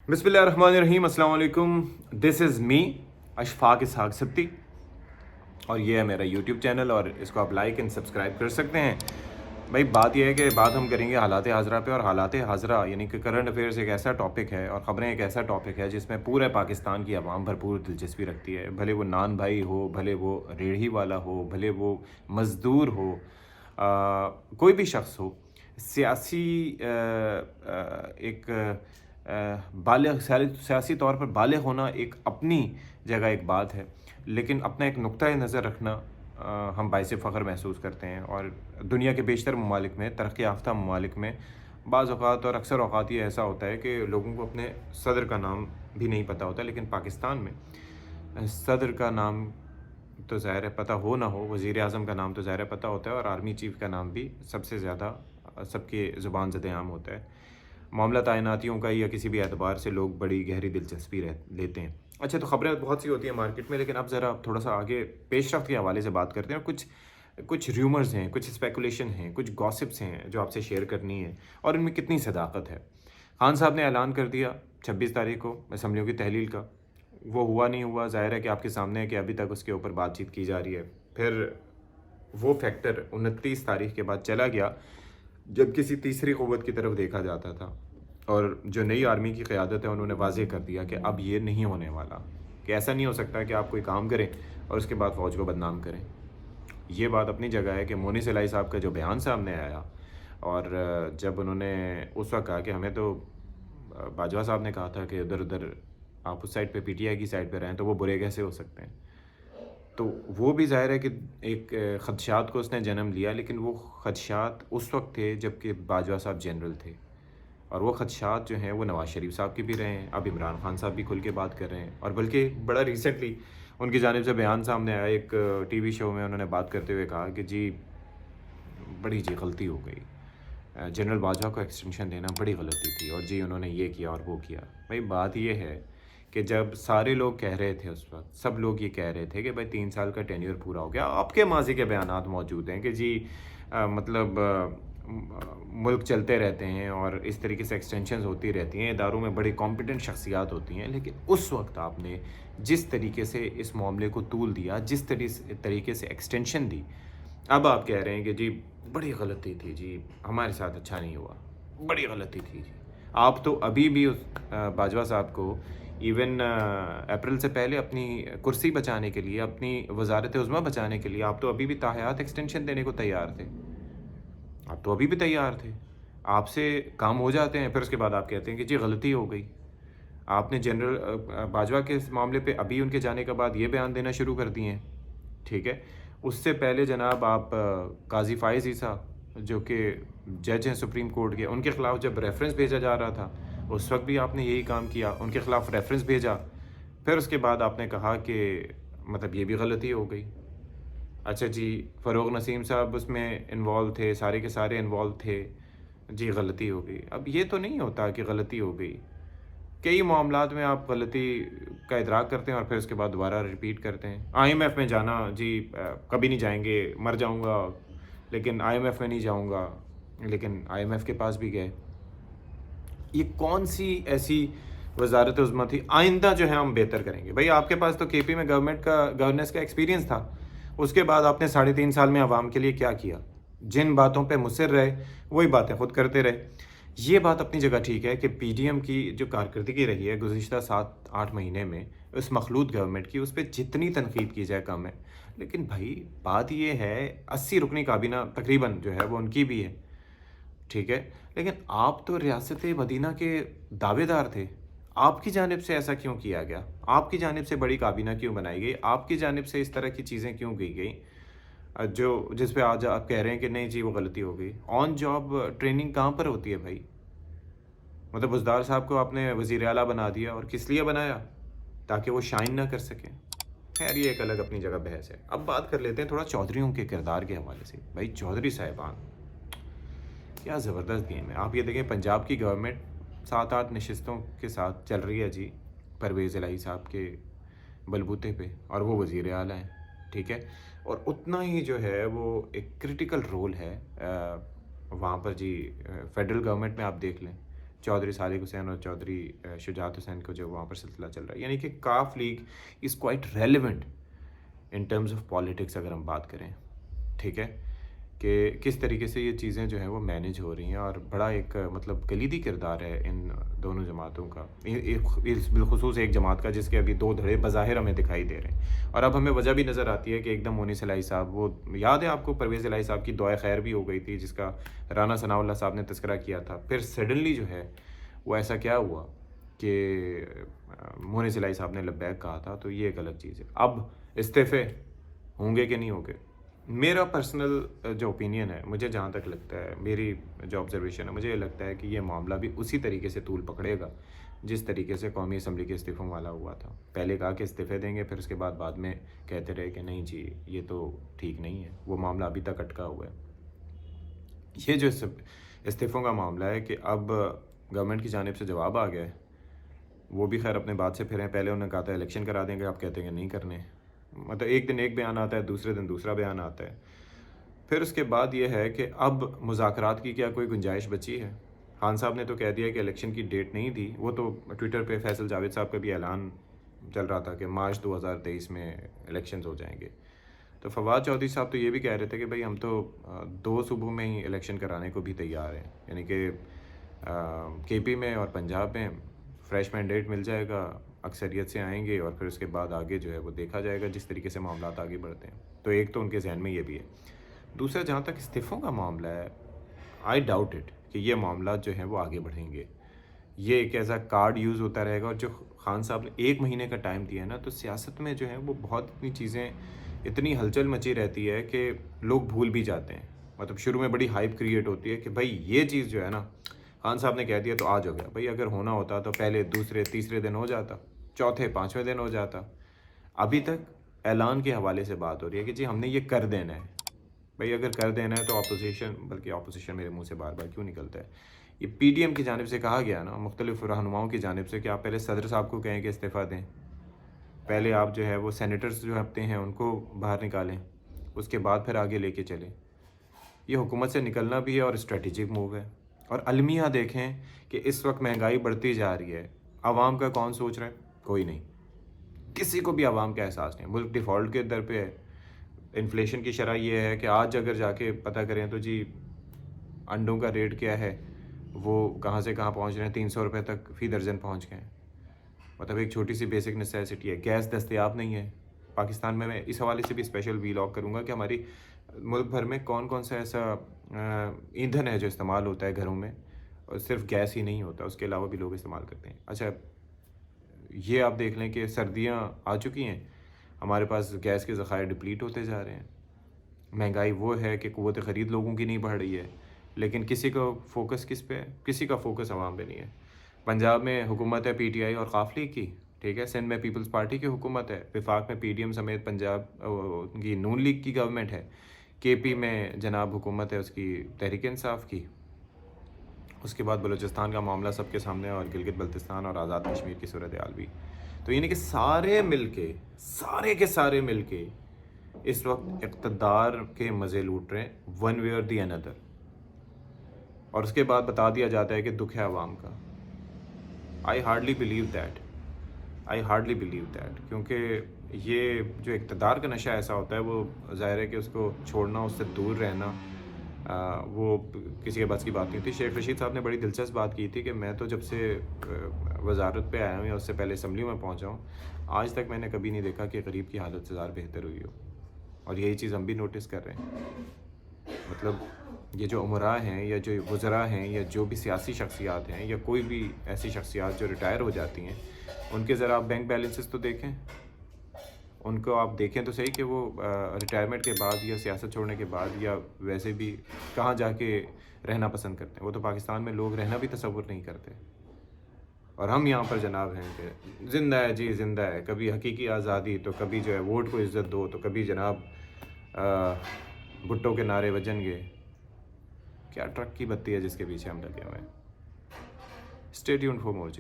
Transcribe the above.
बिस्मिल्लाहिर्रहमानिर्रहीम, अस्सलाम वालेकुम। दिस इज़ मी अशफाक इसहाक सब्ती और ये है मेरा यूट्यूब चैनल और इसको आप लाइक एंड सब्सक्राइब कर सकते हैं। भाई बात यह है कि बात हम करेंगे हालात हाज़रा पे, और हालात हाज़रा यानी कि करंट अफेयर्स एक ऐसा टॉपिक है और ख़बरें एक ऐसा टॉपिक है जिसमें पूरे पाकिस्तान की आवाम भरपूर दिलचस्पी रखती है। भले वो नान भाई हो, भले वो रेढ़ी वाला हो, भले वो मज़दूर हो, कोई भी शख्स हो। सियासी एक बालिग सियासी तौर पर बालिग होना एक अपनी जगह एक बात है, लेकिन अपना एक नुक्ता नज़र रखना हम बाइस फ़ख्र महसूस करते हैं। और दुनिया के बेशतर ममालिक में, तरक्की याफ़्ता ममालिक में बाज़ औक़ात और अक्सर औक़ात ये ऐसा होता है कि लोगों को अपने सदर का नाम भी नहीं पता होता, लेकिन पाकिस्तान में सदर का नाम तो ज़ाहिर है पता हो ना हो, वज़ीर आज़म का नाम तो ज़ाहिर है पता होता है, और आर्मी चीफ़ का नाम भी सबसे ज़्यादा सबके ज़ुबान ज़द-ए-आम होता है। मामला तैनातियों का या किसी भी एतबार से लोग बड़ी गहरी दिलचस्पी लेते हैं। अच्छा, तो ख़बरें बहुत सी होती हैं मार्केट में, लेकिन अब ज़रा थोड़ा सा आगे पेशरफ्त के हवाले से बात करते हैं। और कुछ र्यूमर्स हैं, कुछ स्पेकुलेशन हैं, कुछ गॉसिप्स हैं जो आपसे शेयर करनी है, और इनमें कितनी सदाकत है। खान साहब ने ऐलान कर दिया 26 तारीख को असम्बलियों की तहलील का। वो हुआ नहीं हुआ, ज़ाहिर है कि आपके सामने है कि अभी तक उसके ऊपर बातचीत की जा रही है। फिर वो फैक्टर 29 तारीख के बाद चला गया जब किसी तीसरी क़ुव्वत की तरफ देखा जाता था, और जो नई आर्मी की क़यादत है उन्होंने वाज़ेह कर दिया कि अब ये नहीं होने वाला, कि ऐसा नहीं हो सकता कि आप कोई काम करें और उसके बाद फ़ौज को बदनाम करें। ये बात अपनी जगह है कि मोनी सलाई साहब का जो बयान सामने आया, और जब उन्होंने उस वक्त कहा कि हमें तो बाजवा साहब ने कहा था कि इधर उधर आप उस साइड पे पीटीआई की साइड पे रहें, तो वो बुरे कैसे हो सकते हैं। तो वो भी ज़ाहिर है कि एक ख़दशात को उसने जन्म लिया, लेकिन वो ख़दशात उस वक्त थे जबकि बाजवा साहब जनरल थे, और वो ख़दशात जो हैं वो नवाज़ शरीफ साहब के भी रहे हैं। अब इमरान खान साहब भी खुल के बात कर रहे हैं, और बल्कि बड़ा रिसेंटली उनकी जानिब से बयान सामने आया, एक टीवी शो में उन्होंने बात करते हुए कहा कि जी बड़ी जी गलती हो गई, जनरल बाजवा को एक्सटेंशन देना बड़ी गलती थी, और जी उन्होंने ये किया और वो किया। भाई बात ये है कि जब सारे लोग कह रहे थे, उस वक्त सब लोग ये कह रहे थे कि भाई 3 साल का टेन्योर पूरा हो गया, आपके माजी के बयानात मौजूद हैं कि जी मुल्क चलते रहते हैं और इस तरीके से एक्सटेंशंस होती रहती हैं, इदारों में बड़ी कॉम्पिटेंट शख्सियात होती हैं। लेकिन उस वक्त आपने जिस तरीके से इस मामले को तूल दिया, जिस तरीके से एक्सटेंशन दी, अब आप कह रहे हैं कि जी बड़ी गलती थी, जी हमारे साथ अच्छा नहीं हुआ, बड़ी गलती थी जी। आप तो अभी भी उस बाजवा साहब को इवन अप्रैल से पहले अपनी कुर्सी बचाने के लिए, अपनी वजारत उज़्मा बचाने के लिए, आप तो अभी भी ताहयात एक्सटेंशन देने को तैयार थे। आप तो अभी भी तैयार थे, आपसे काम हो जाते हैं, फिर उसके बाद आप कहते हैं कि जी गलती हो गई। आपने जनरल बाजवा के इस मामले पे अभी उनके जाने के बाद ये बयान देना शुरू कर दिए हैं, ठीक है। उससे पहले जनाब आप काजी फ़ाइज़ ईसा जो कि जज हैं सुप्रीम कोर्ट के, उनके ख़िलाफ़ जब रेफरेंस भेजा जा रहा था, उस वक्त भी आपने यही काम किया, उनके ख़िलाफ़ रेफरेंस भेजा। फिर उसके बाद आपने कहा कि मतलब ये भी गलती हो गई। अच्छा जी, फ़रोग़ नसीम साहब उसमें इन्वॉल्व थे, सारे के सारे इन्वॉल्व थे, जी गलती हो गई। अब ये तो नहीं होता कि गलती हो गई। कई मामलात में आप गलती का इदराक करते हैं और फिर उसके बाद दोबारा रिपीट करते हैं। आईएमएफ में जाना जी कभी नहीं जाएंगे, मर जाऊंगा लेकिन आईएमएफ में नहीं जाऊंगा, लेकिन आईएमएफ के पास भी गए। ये कौन सी ऐसी वजारत उज़्मा थी? आइंदा जो है हम बेहतर करेंगे। भाई आपके पास तो केपी में गवर्नेंस का एक्सपीरियंस था, उसके बाद आपने 3.5 साल में आवाम के लिए क्या किया? जिन बातों पे मुसिर रहे वही बातें खुद करते रहे। ये बात अपनी जगह ठीक है कि पीडीएम की जो कारकर्दगी रही है गुज़िश्ता 7-8 महीने में उस मखलूत गवर्नमेंट की, उस पर जितनी तनकीद की जाए कम है। लेकिन भाई बात ये है 80 रुकनी काबीना तकरीबन जो है वो उनकी भी है, ठीक है। लेकिन आप तो रियासत मदीना के दावेदार थे, आपकी जानिब से ऐसा क्यों किया गया? आपकी जानिब से बड़ी काबीना क्यों बनाई गई? आपकी जानिब से इस तरह की चीज़ें क्यों की गई जो जिस पे आज आप कह रहे हैं कि नहीं जी वो गलती हो गई? ऑन जॉब ट्रेनिंग कहाँ पर होती है भाई? मतलब बुज़दार साहब को आपने वज़ीर आला बना दिया, और किस लिए बनाया? ताकि वो शाइन ना कर सकें। खैर ये एक अलग अपनी जगह बहस है। अब बात कर लेते हैं थोड़ा चौधरीयों के किरदार के हवाले से। भाई चौधरी साहिबान क्या ज़बरदस्त गेम है। आप ये देखें, पंजाब की गवर्नमेंट 7-8 नशिस्तों के साथ चल रही है जी, परवेज़ इलाही साहब के बलबूते पे, और वो वज़ीर आला हैं, ठीक है। और उतना ही जो है वो एक क्रिटिकल रोल है वहाँ पर जी। फेडरल गवर्नमेंट में आप देख लें, चौधरी सालिक हुसैन और चौधरी शुजात हुसैन को जो वहाँ पर सिलसिला चल रहा है, यानी कि काफ league is quite relevant in terms of politics अगर हम बात करें, ठीक है, कि किस तरीके से ये चीज़ें जो हैं वो मैनेज हो रही हैं, और बड़ा एक मतलब कलीदी किरदार है इन दोनों जमातों का, बिलखुसूस एक जमात का जिसके अभी दो धड़े बज़ाहिर हमें दिखाई दे रहे हैं। और अब हमें वजह भी नज़र आती है कि एकदम मोनिस इलाही साहब, वो याद है आपको परवेज़ इलाही साहब की दुआ खैर भी हो गई थी जिसका राना सनाउल्लाह साहब ने तस्करा किया था, फिर सडनली जो है वो ऐसा क्या हुआ कि मोनिस इलाही साहब ने लब्बैक कहा था, तो ये एक अलग चीज़ है। अब इस्तीफ़े होंगे कि नहीं होंगे, मेरा पर्सनल जो ओपिनियन है, मुझे जहाँ तक लगता है, मेरी जो ऑब्जर्वेशन है, मुझे ये लगता है कि ये मामला भी उसी तरीके से तूल पकड़ेगा जिस तरीके से कौमी असम्बली के इस्तीफ़ों वाला हुआ था। पहले कहा कि इस्तीफ़े देंगे, फिर उसके बाद में कहते रहे कि नहीं जी ये तो ठीक नहीं है, वो मामला अभी तक अटका हुआ है। ये जो इस्तीफ़ों का मामला है कि अब गवर्नमेंट की जानिब से जवाब आ गया है, वो भी खैर अपने बात से फिर हैं। पहले उन्होंने कहा था इलेक्शन करा देंगे, आप कहते हैं कि नहीं करने, मतलब एक दिन एक बयान आता है, दूसरे दिन दूसरा बयान आता है। फिर उसके बाद ये है कि अब मुज़ाकरात की क्या कोई गुंजाइश बची है? खान साहब ने तो कह दिया कि इलेक्शन की डेट नहीं दी, वो तो ट्विटर पे फैसल जावेद साहब का भी ऐलान चल रहा था कि मार्च 2023 में इलेक्शंस हो जाएंगे। तो फवाद चौधरी साहब तो ये भी कह रहे थे कि भाई हम तो 2 सूबों में ही इलेक्शन कराने को भी तैयार हैं, यानी कि केपी में और पंजाब में फ्रेश मैंडेट मिल जाएगा, अक्सरियत से आएंगे, और फिर उसके बाद आगे जो है वो देखा जाएगा जिस तरीके से मामला आगे बढ़ते हैं। तो एक तो उनके जहन में ये भी है। दूसरा, जहाँ तक इस्तीफ़ों का मामला है, आई डाउट इट कि ये मामला जो है वो आगे बढ़ेंगे। ये एक ऐसा कार्ड यूज़ होता रहेगा, और जो खान साहब ने 1 महीने का टाइम दिया है ना, तो सियासत में जो है वो बहुत इतनी चीज़ें, इतनी हलचल मची रहती है कि लोग भूल भी जाते हैं। मतलब शुरू में बड़ी हाइप क्रिएट होती है कि भाई ये चीज़ जो है ना, खान साहब ने कह दिया तो आज हो गया। भाई अगर होना होता तो पहले दूसरे तीसरे दिन हो जाता, चौथे पाँचवें दिन हो जाता। अभी तक ऐलान के हवाले से बात हो रही है कि जी हमने ये कर देना है। भाई अगर कर देना है तो अपोजिशन, बल्कि अपोजिशन मेरे मुंह से बार बार क्यों निकलता है, ये पीडीएम की जानिब से कहा गया ना, मुख्तलिफ रहनुमाओं की जानिब से, कि आप पहले सदर साहब को कहें कि इस्तीफ़ा दें, पहले आप जो है वो सेनेटर्स जो हफ्ते हैं उनको बाहर निकालें, उसके बाद फिर आगे लेके चलें। ये हुकूमत से निकलना भी है और स्ट्रेटजिक मूव है। और अलमिया देखें कि इस वक्त महंगाई बढ़ती जा रही है, आवाम का कौन सोच रहा है? कोई नहीं, किसी को भी आवाम का एहसास नहीं। मुल्क डिफ़ॉल्ट के दर पे है। इन्फ्लेशन की शरह ये है कि आज अगर जाके पता करें तो जी अंडों का रेट क्या है, वो कहाँ से कहाँ पहुँच रहे हैं, 300 रुपये तक फ़ी दर्जन पहुँच गए हैं। मतलब एक छोटी सी बेसिक नेसेसिटी है। गैस दस्तयाब नहीं है पाकिस्तान में। मैं इस हवाले से भी स्पेशल वीलॉग करूँगा कि हमारी मुल्क भर में कौन कौन सा ऐसा ईंधन है जो इस्तेमाल होता है घरों में, और सिर्फ गैस ही नहीं होता, उसके अलावा भी लोग इस्तेमाल करते हैं। अच्छा, ये आप देख लें कि सर्दियाँ आ चुकी हैं, हमारे पास गैस के ज़खायर डिप्लीट होते जा रहे हैं। महंगाई वो है कि क़ुव्वत ख़रीद लोगों की नहीं बढ़ रही है, लेकिन किसी का फोकस किस पे है? किसी का फोकस आवाम पे नहीं है। पंजाब में हुकूमत है पीटीआई और काफ लीग की, ठीक है। सिंध में पीपल्स पार्टी की हुकूमत है, विफाक में पीडीएम समेत पंजाब की नून लीग की गवर्नमेंट है। केपी में जनाब हुकूमत है उसकी तहरीक इंसाफ की। उसके बाद बलूचिस्तान का मामला सबके सामने, और गिलगित बल्तिस्तान और आज़ाद कश्मीर की सूरत हाल भी। तो यानी कि सारे के सारे मिल के इस वक्त इक़्तिदार के मज़े लूट रहे हैं, वन वे और दी अनदर। और उसके बाद बता दिया जाता है कि दुख है आवाम का। आई हार्डली बिलीव दैट, क्योंकि ये जो इक़्तिदार का नशा ऐसा होता है, वो ज़ाहिर है कि उसको छोड़ना, उससे दूर रहना, वो किसी के बस की बात नहीं थी। शेख रशीद साहब ने बड़ी दिलचस्प बात की थी कि मैं तो जब से वजारत पे आया हूँ या उससे पहले असम्बली में पहुँचा हूँ, आज तक मैंने कभी नहीं देखा कि गरीब की हालत से ज़्यादा बेहतर हुई हो। और यही चीज़ हम भी नोटिस कर रहे हैं। मतलब ये जो उमरा हैं या जो वज़रा हैं या जो भी सियासी शख्सियात हैं या कोई भी ऐसी शख्सियात जो रिटायर हो जाती हैं, उनके ज़रा आप बैंक बैलेंसेस तो देखें, उनको आप देखें तो सही कि वो रिटायरमेंट के बाद या सियासत छोड़ने के बाद या वैसे भी कहाँ जाके रहना पसंद करते हैं। वो तो पाकिस्तान में लोग रहना भी तसव्वुर नहीं करते, और हम यहाँ पर जनाब हैं कि ज़िंदा है जी, ज़िंदा है। कभी हकीकी आज़ादी, तो कभी जो है वोट को इज़्ज़त दो, तो कभी जनाब भुट्टो के नारे बजनगे। क्या ट्रक की बत्ती है जिसके पीछे हम लगे हुए हैं। Stay tuned for more.